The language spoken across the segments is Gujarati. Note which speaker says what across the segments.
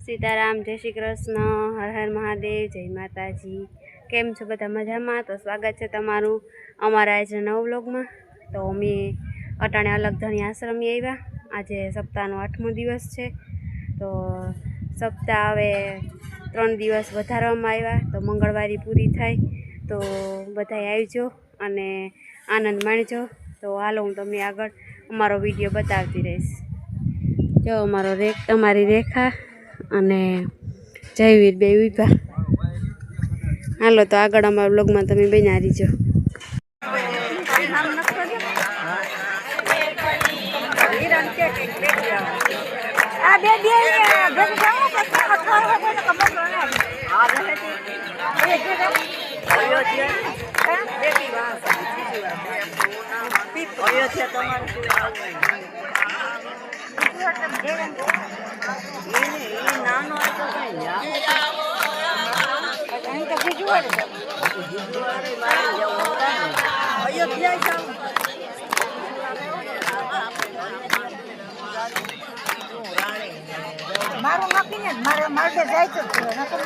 Speaker 1: सीताराम, जय श्री कृष्ण, हर हर महादेव, जय माताजी। केम छो बधा मजामां? तो स्वागत है तमारू अमारा आज नव व्लॉगमां। तो अमे अटाणे अलगधणी आश्रम आव्या। आज सप्ताहनो 8मो दिवस है। तो सप्ताह हवे 3 दिवस वधारवामां आव्या। तो मंगळवारी पूरी थाय तो बधाए आवजो अने आनंद माणजो। तो हालो हूँ तमने आगळ अमारो विडियो बतावती रहीश। जो अमारो अमारी रेखा अने जयवीर बे उभा। हालो तो आगळ अमारा ब्लॉगमां तमे बन्या रहीजो।
Speaker 2: मारो नक्की ने मारो मार के जायचं नका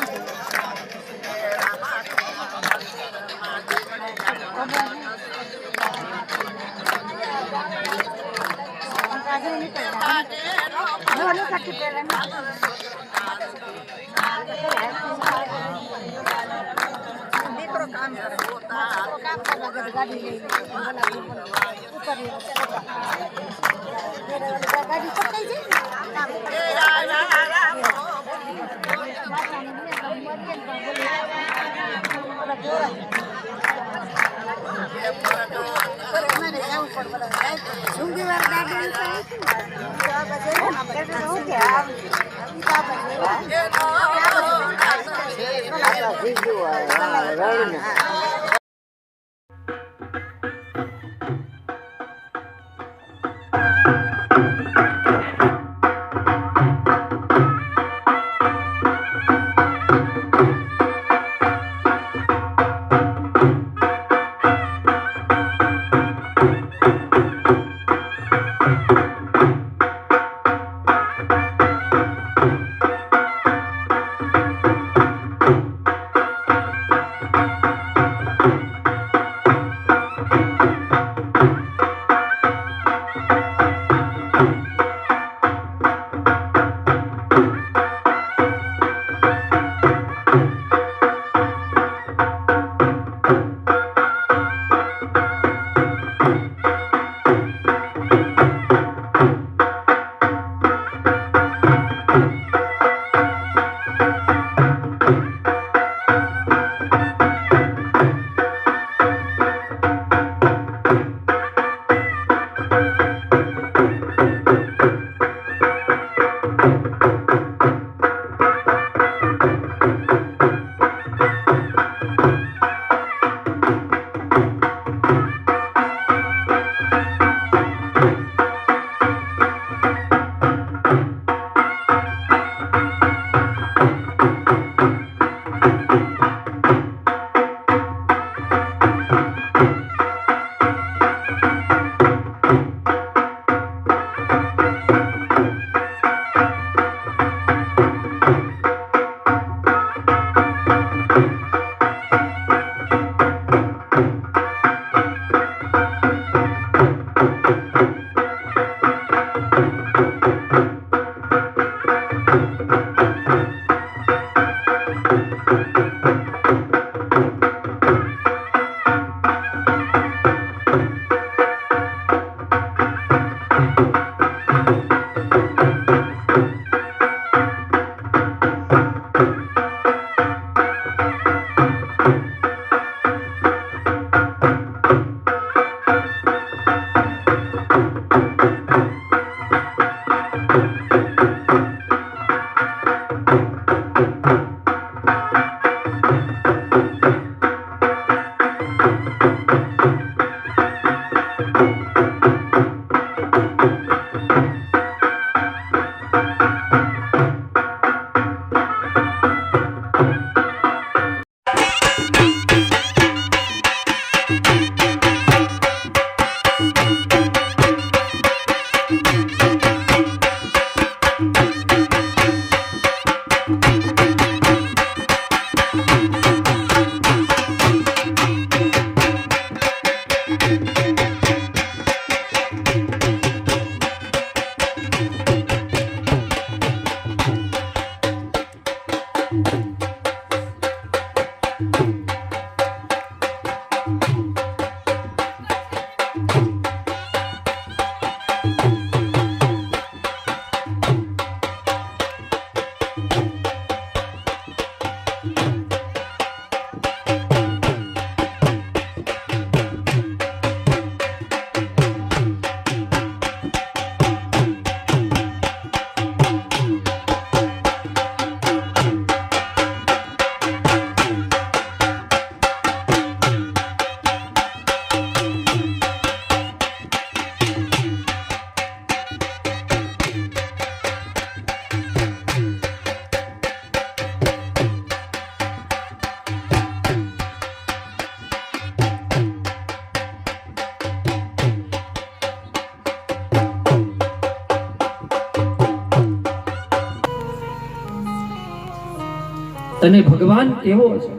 Speaker 3: અને ભગવાન કેવો છે?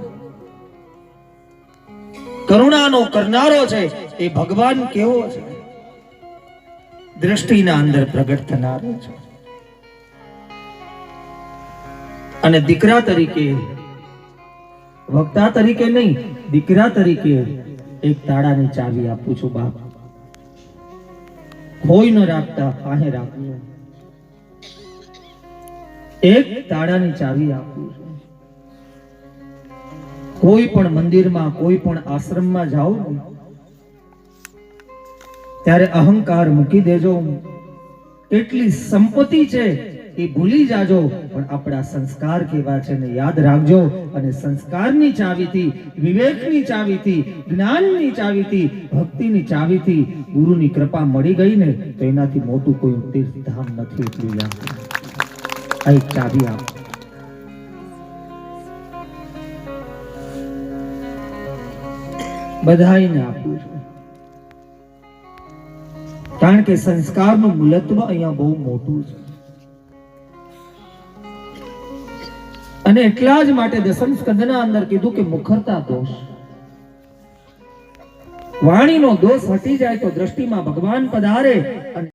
Speaker 3: કરુણાનો કરનારો છે. એ ભગવાન કેવો છે? દ્રષ્ટિના અંદર પ્રગટ થનારો છે. અને દીકરા તરીકે, વક્તા તરીકે નહીં, દીકરા તરીકે એક તાળાની ચાવી આપું છું બાપ. કોઈ ન રાખતા પાસે રાખજો. એક તાળાની ચાવી આપું છું. કોઈ પણ મંદિરમાં, કોઈ પણ આશ્રમમાં જાઓ ને ત્યારે અહંકાર મૂકી દેજો. કેટલી સંપત્તિ છે એ ભૂલી જાજો, પણ આપણા સંસ્કાર કેવા છે ને યાદ રાખજો. અને સંસ્કારની ચાવીથી, વિવેકની ચાવીથી, જ્ઞાનની ચાવીથી, ભક્તિની ચાવીથી ગુરુની કૃપા મળી ગઈ ને તો એનાથી મોટું કોઈ તીર્થધામ નથી. એટલું યાદ રાખજો. આ એક ચાવી આપો. બધાઈને આપું છું, કારણ કે સંસ્કારનું મૂલત્વ અહીંયા બહુ મોટું છે. અને એટલા જ માટે દસમ સ્કંદના અંદર કીધું કે મુખરતા દોષ, વાણીનો દોષ હટી જાય તો દ્રષ્ટિમાં ભગવાન પધારે. અને